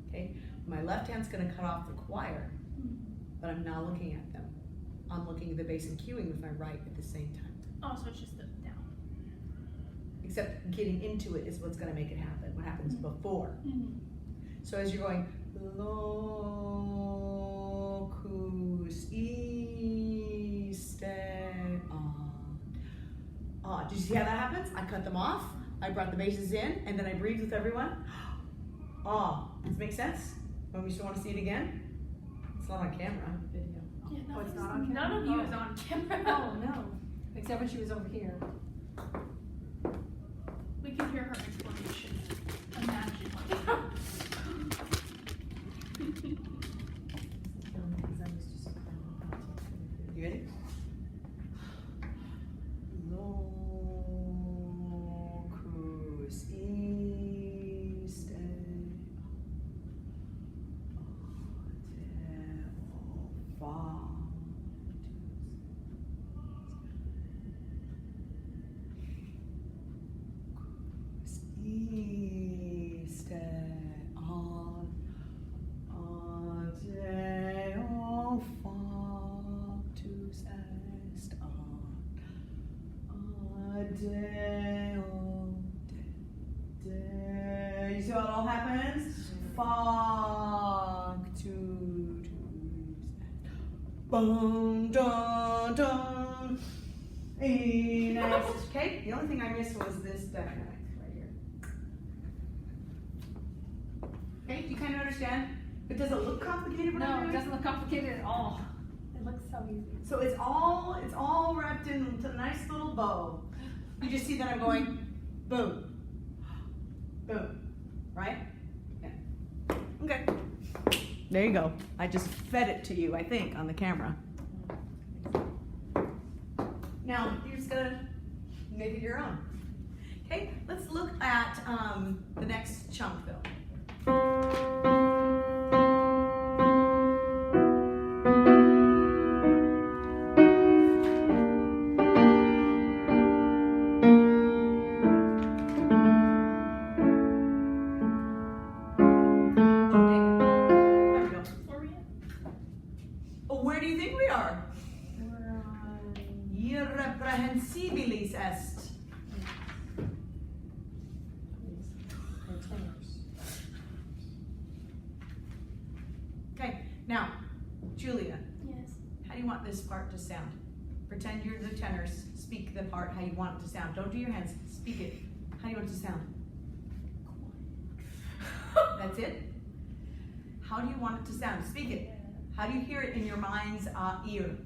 Okay, my left hand's going to cut off the choir, but I'm not looking at them. I'm looking at the bass and cueing with my right at the same time. Oh, so it's just the down. Except getting into it is what's going to make it happen. What happens before? So as you're going, locus est on. Did you see how that happens? I cut them off. I brought the basses in, and then I breathed with everyone. Does it make sense? When we still want to see it again? It's not on camera. Video. Yeah, Oh, it's not on camera? None of you Oh. is on camera. Oh, no. Except when she was over here. We can hear her explanation. Imagine. You ready? Locus est You see how it all happens? Functus. Boom, dun, dun. A nice. Okay, the only thing I missed was this dynamic right here. Okay, do you kind of understand? But does it look complicated? What I'm No, it doing? doesn't look complicated at all. It looks so easy. So it's all wrapped into a nice little bow. You just see that I'm going boom, boom, right? Yeah. Okay. There you go. I just fed it to you, I think, on the camera. Now you're just gonna make it your own. Okay, let's look at the next chunk though. Where do you think we are? We're on. Irreprehensibilis est. They're tenors. Okay, now, Julia, Yes. how do you want this part to sound? Pretend you're the tenors. Speak the part how you want it to sound. Don't do your hands. Speak it. How do you want it to sound? That's it? How do you want it to sound? Speak it. How do you hear it in your mind's ear?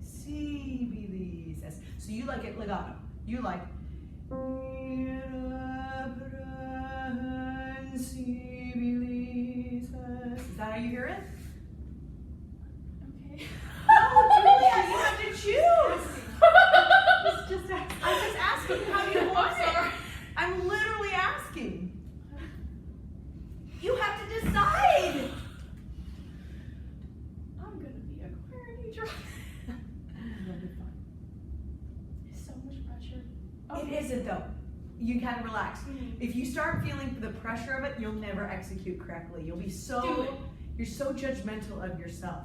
Sibilis est. So you like it legato. You like irreprehensibilis est. Is that how you hear it? Okay. Oh, Julia, you have to choose. Just ask. I'm just asking how you I'm want sorry. it. I'm literally asking. You have to decide. I'm gonna be a choir teacher. You'll be fine. So much pressure. It isn't though. You gotta relax. Mhm. If you start feeling the pressure of it, you'll never execute correctly. You'll be Do so it. you're so judgmental of yourself.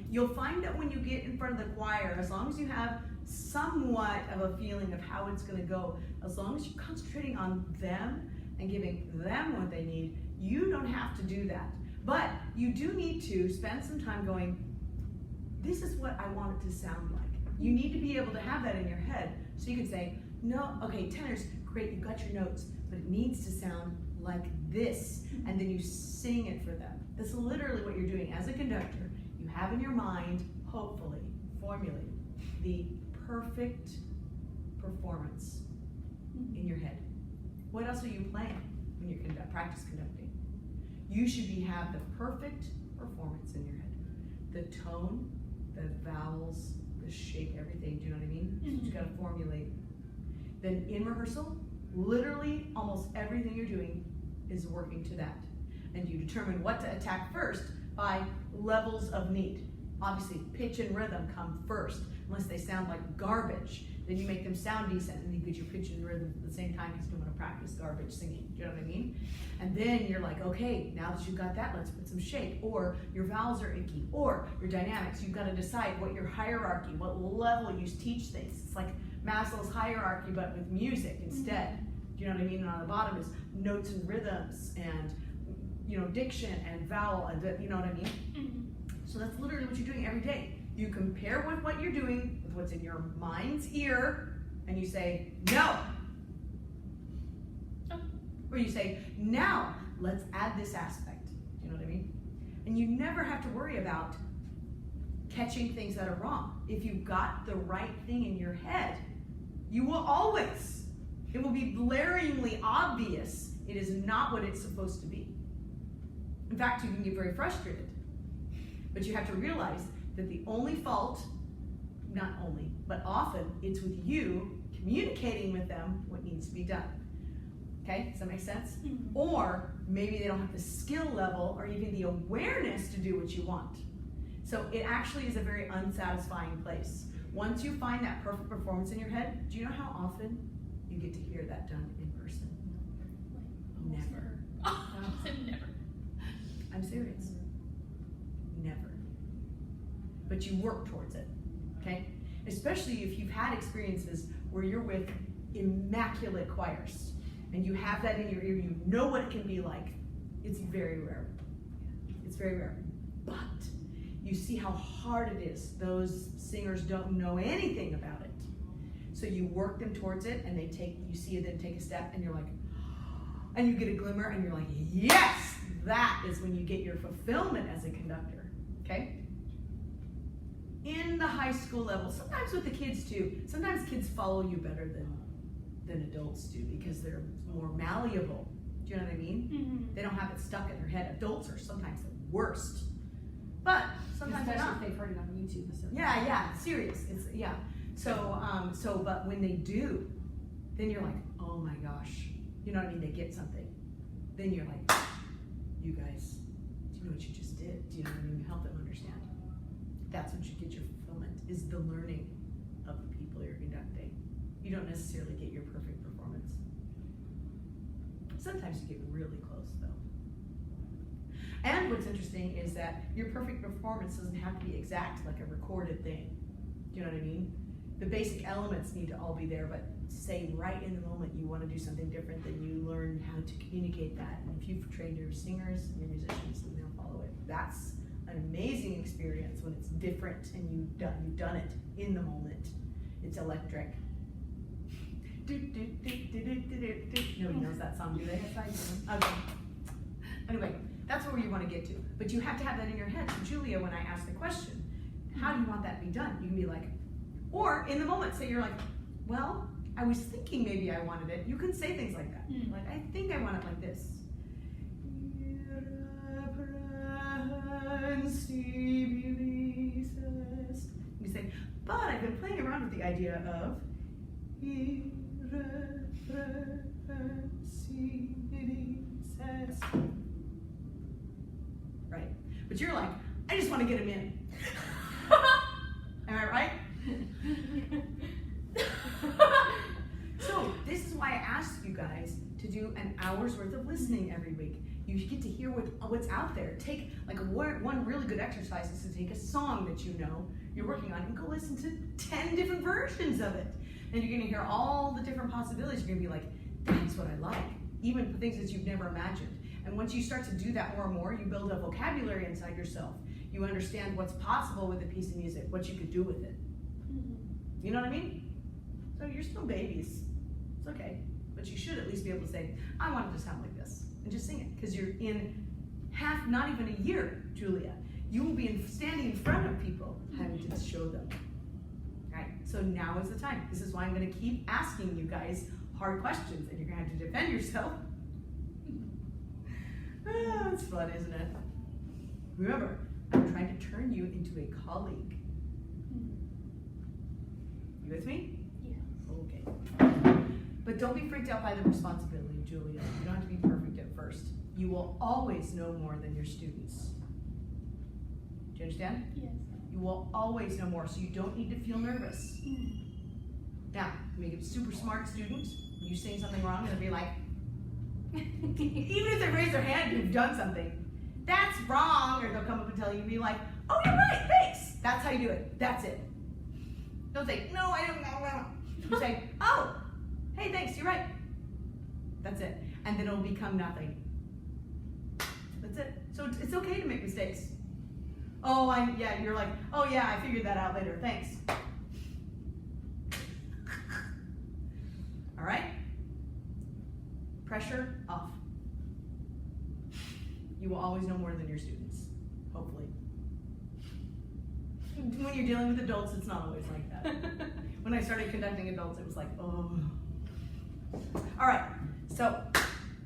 You'll find that when you get in front of the choir, as long as you have somewhat of a feeling of how it's gonna go, as long as you're concentrating on them and giving them what they need, you don't have to do that. But you do need to spend some time going, this is what I want it to sound like. You need to be able to have that in your head so you can say, no, okay, tenors, great, you've got your notes, but it needs to sound like this. And then you sing it for them. That's literally what you're doing as a conductor. You have in your mind, hopefully, formulate the perfect performance in your head. What else are you playing when you're practice conducting? You should have the perfect performance in your head. The tone, the vowels, the shape, everything, do you know what I mean? So you gotta formulate. Then in rehearsal, literally almost everything you're doing is working to that. And you determine what to attack first by levels of need. Obviously, pitch and rhythm come first, unless they sound like garbage. Then you make them sound decent, and you get your pitch and rhythm at the same time because you want to practice garbage singing. Do you know what I mean? And then you're like, okay, now that you've got that, let's put some shape. Or your vowels are icky, or your dynamics. You've got to decide what your hierarchy, what level you teach things. It's like Maslow's hierarchy, but with music instead. Do you know what I mean? And on the bottom is notes and rhythms, and diction and vowel, and you know what I mean? So that's literally what you're doing every day. You compare with what you're doing with what's in your mind's ear, and you say, no. Or you say, now, let's add this aspect. Do you know what I mean? And you never have to worry about catching things that are wrong. If you've got the right thing in your head, you will always, it will be blaringly obvious it is not what it's supposed to be. In fact, you can get very frustrated. But you have to realize that the only fault, not only, but often, it's with you communicating with them what needs to be done. Okay, does that make sense? Or maybe they don't have the skill level or even the awareness to do what you want. So it actually is a very unsatisfying place. Once you find that perfect performance in your head, do you know how often you get to hear that done in person? Never. Never. I'm serious. Never. But you work towards it, okay? Especially if you've had experiences where you're with immaculate choirs and you have that in your ear, you know what it can be like It's very rare. It's very rare. But you see how hard it is. Those singers don't know anything about it. So you work them towards it, and you see them take a step, and you're like, and you get a glimmer, and you're like, yes! That is when you get your fulfillment as a conductor, okay? In the high school level, sometimes with the kids too, sometimes kids follow you better than adults do because they're more malleable. Do you know what I mean? Mm-hmm. They don't have it stuck in their head. Adults are sometimes the worst. But sometimes they're Especially not. if they've heard it on YouTube. So. Yeah, serious. It's but when they do, then you're like, oh my gosh. You know what I mean? They get something. Then you're like, you guys, do you know what you just did? Do you know what I mean? Help them understand. That's when you get your fulfillment, is the learning of the people you're conducting. You don't necessarily get your perfect performance. Sometimes you get really close though. And what's interesting is that your perfect performance doesn't have to be exact like a recorded thing. Do you know what I mean? The basic elements need to all be there, but say right in the moment you want to do something different, then you learn how to communicate that. And if you've trained your singers and your musicians, then they'll follow it. That's an amazing experience when it's different and you've done it in the moment. It's electric. Nobody knows that song, do they? Yes, I do. Okay. Anyway, that's where you want to get to. But you have to have that in your head. So Julia, when I ask the question, how do you want that to be done? You can be like, or in the moment, say you're like, well, I was thinking maybe I wanted it. You can say things like that. Mm. Like, I think I want it like this. You say, but I've been playing around with the idea of right. But you're like, I just want to get him in. Am I right? So this is why I asked you guys to do an hour's worth of listening every week. You get to hear what's out there. Take like one really good exercise is to take a song that you know you're working on and go listen to 10 different versions of it. And you're gonna hear all the different possibilities. You're gonna be like, that's what I like. Even the things that you've never imagined. And once you start to do that more and more, you build a vocabulary inside yourself. You understand what's possible with a piece of music, what you could do with it. You know what I mean? So you're still babies. It's okay. But you should at least be able to say, I want it to sound like this. And just sing it. Because you're in not even a year, Julia. You will be standing in front of people having to show them. Right? So now is the time. This is why I'm going to keep asking you guys hard questions. And you're going to have to defend yourself. It's fun, isn't it? Remember, I'm trying to turn you into a colleague. You with me? Yeah. Okay. But don't be freaked out by the responsibility, Julia. You don't have to be perfect at first. You will always know more than your students. Do you understand? Yes. You will always know more, so you don't need to feel nervous. Now, make a super smart student, you say something wrong, and they'll be like, even if they raise their hand, you've done something. That's wrong, or they'll come up and tell you, and be like, oh, you're right, thanks. That's how you do it. That's it. Don't say, no, I don't know. You say, oh, hey, thanks, you're right. That's it. And then it'll become nothing. That's it. So it's okay to make mistakes. Oh, yeah, you're like, oh yeah, I figured that out later, thanks. All right? Pressure off. You will always know more than your students, hopefully. When you're dealing with adults, it's not always like that. When I started conducting adults, it was like, oh. All right, so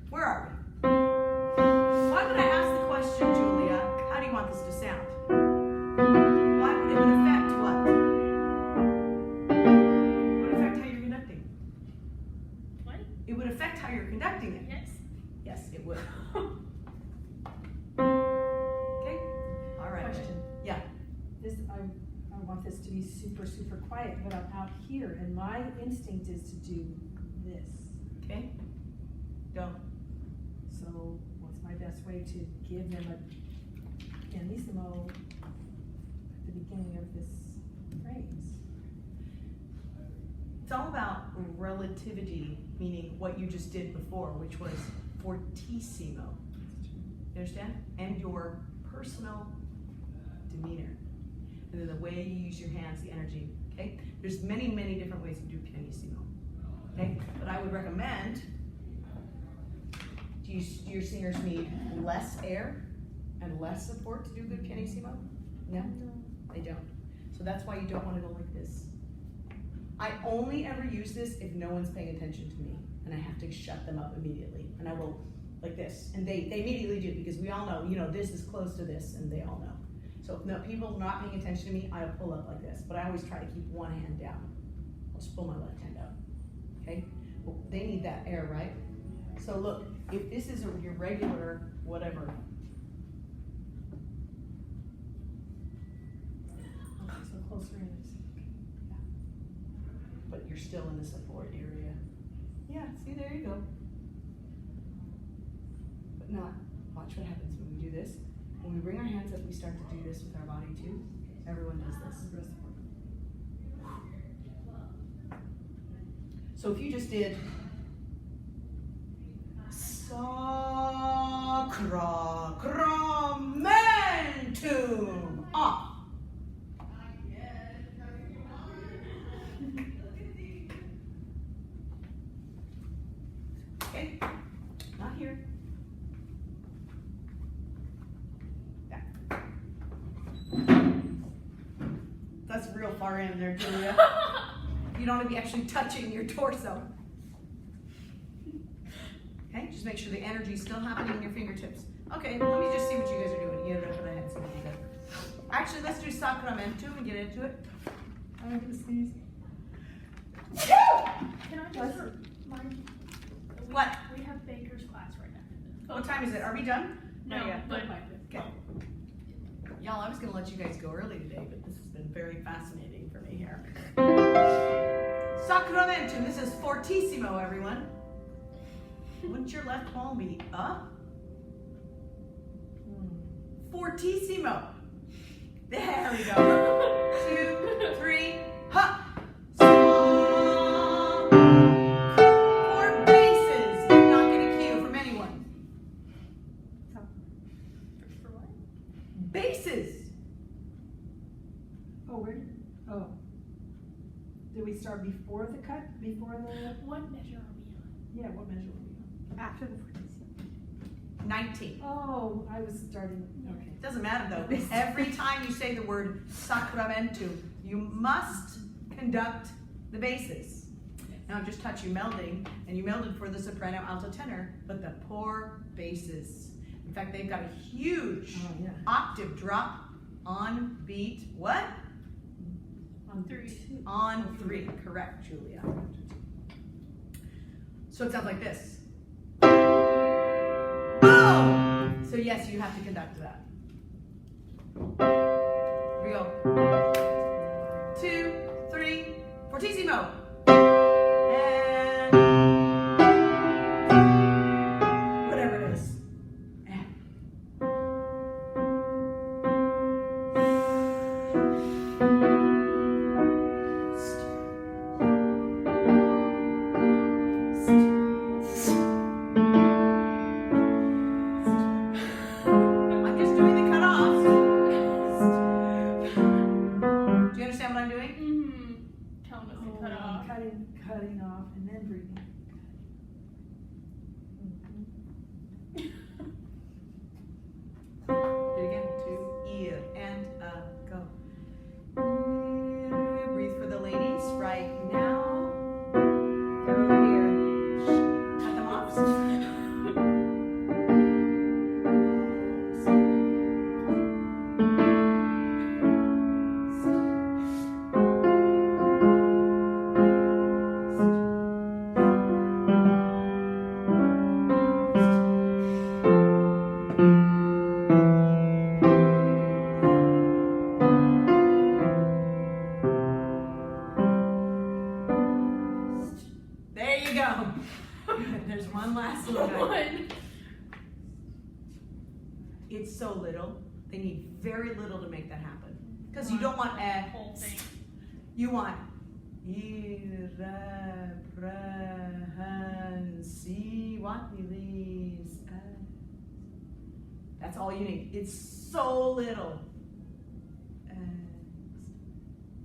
where are we? Why would I ask the question, Julia, how do you want this to sound? Why would it affect what? It would affect how you're conducting. What? It would affect how you're conducting it. Yes. Yes, it would. Okay? All right. Question. Yeah. I want this to be super, super quiet, but I'm out here, and my instinct is to do this. Okay? Don't. So what's my best way to give them a pianissimo at the beginning of this phrase? It's all about relativity, meaning what you just did before, which was fortissimo. You understand? And your personal demeanor. And then the way you use your hands, the energy, okay? There's many, many different ways to do pianissimo, okay? But I would recommend, do your singers need less air and less support to do good pianissimo? No, they don't. So that's why you don't want to go like this. I only ever use this if no one's paying attention to me and I have to shut them up immediately. And I will like this. And they immediately do, because we all know, you know, this is close to this and they all know. So if no, people are not paying attention to me, I'll pull up like this. But I always try to keep one hand down. I'll just pull my left hand out. Okay? Well, they need that air, right? So look, if this is your regular whatever. Okay, so closer in is. But you're still in the support area. Yeah, see, there you go. But not, watch what happens when we do this. When we bring our hands up, we start to do this with our body too. Everyone does this. So if you just did Sacramentum off. Okay, not here. Yeah. That's real far in there, Julia. You don't want to be actually touching your torso. Okay, just make sure the energy is still happening in your fingertips. Okay, let me just see what you guys are doing. You have my head, see what you got. Actually, let's do Sacramentum and get into it. I'm gonna sneeze. Can I just remind? What? We have baker's class right after this. What time is it? Are we done? No, but Okay. Y'all, I was gonna let you guys go early today, but this has been very fascinating for me here. Sacramentum, this is fortissimo, everyone. Wouldn't your left palm be up? Fortissimo. There we go. 2, 3, ha! Four bases. You're not getting a cue from anyone. for what? Bases. Oh, where did, oh. Did we start before the cut? Before the, What measure are we on? yeah, what measure were we on? After the 40s. 19. Oh, I was starting, okay. It doesn't matter though. Every time you say the word sacramentum, you must conduct the bases. Now just touch you melding, and you melded for the soprano, alto, tenor, but the poor basses. In fact, they've got a huge Oh, yeah. octave drop on beat, what? On 3. two. On 3, correct, Julia. So it sounds like this. Boom! So yes, you have to conduct that. Here we go. 2, 3, fortissimo. And whatever it is. And. I'm just doing the cutoffs. Do you understand what I'm doing? Mm-hmm. Tell them to Oh, cut off. cutting off and then breathing. Do it again. 2, ear, and go. Breathe for the ladies right now. Through here. Cut them off. There you go. There's one last little guy. One. It's so little. They need very little to make that happen. Because you don't want The whole thing. you want irreprehensi what release That's all you need. It's so little.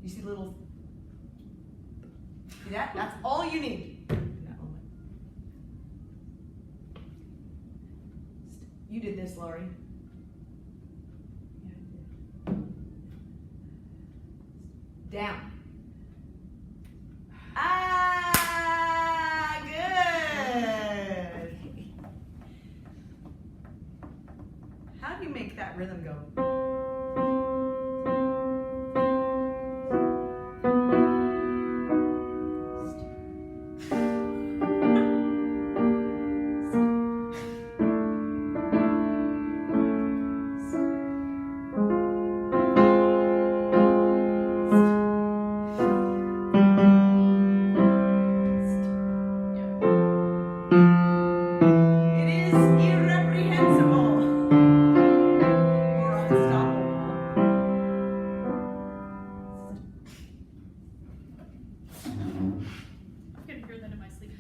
You see little, see that? That's all you need in that moment. You did this, Lori. Down. Ah, good. How do you make that rhythm go? It is irreprehensible or unstoppable. I'm gonna hear that in my sleep.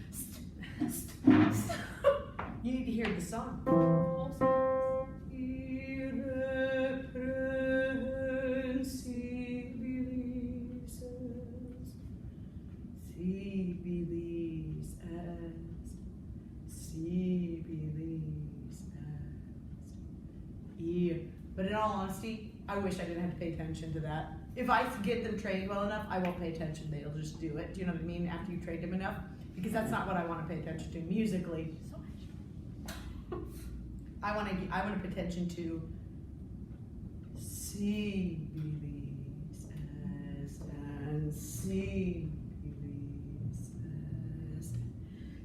You need to hear the song. Also, But in all honesty, I wish I didn't have to pay attention to that. If I get them trained well enough, I won't pay attention. They'll just do it. Do you know what I mean? After you've trained them enough, because that's not what I want to pay attention to musically. so much. I want to pay attention to C believes as and C believes as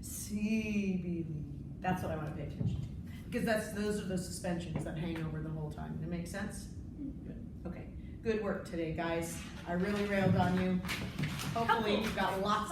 C believes. That's what I want to pay attention to, because those are the suspensions that hang over the whole time. Does that make sense? Good. Okay. Good work today, guys. I really railed on you. Hopefully, you've got lots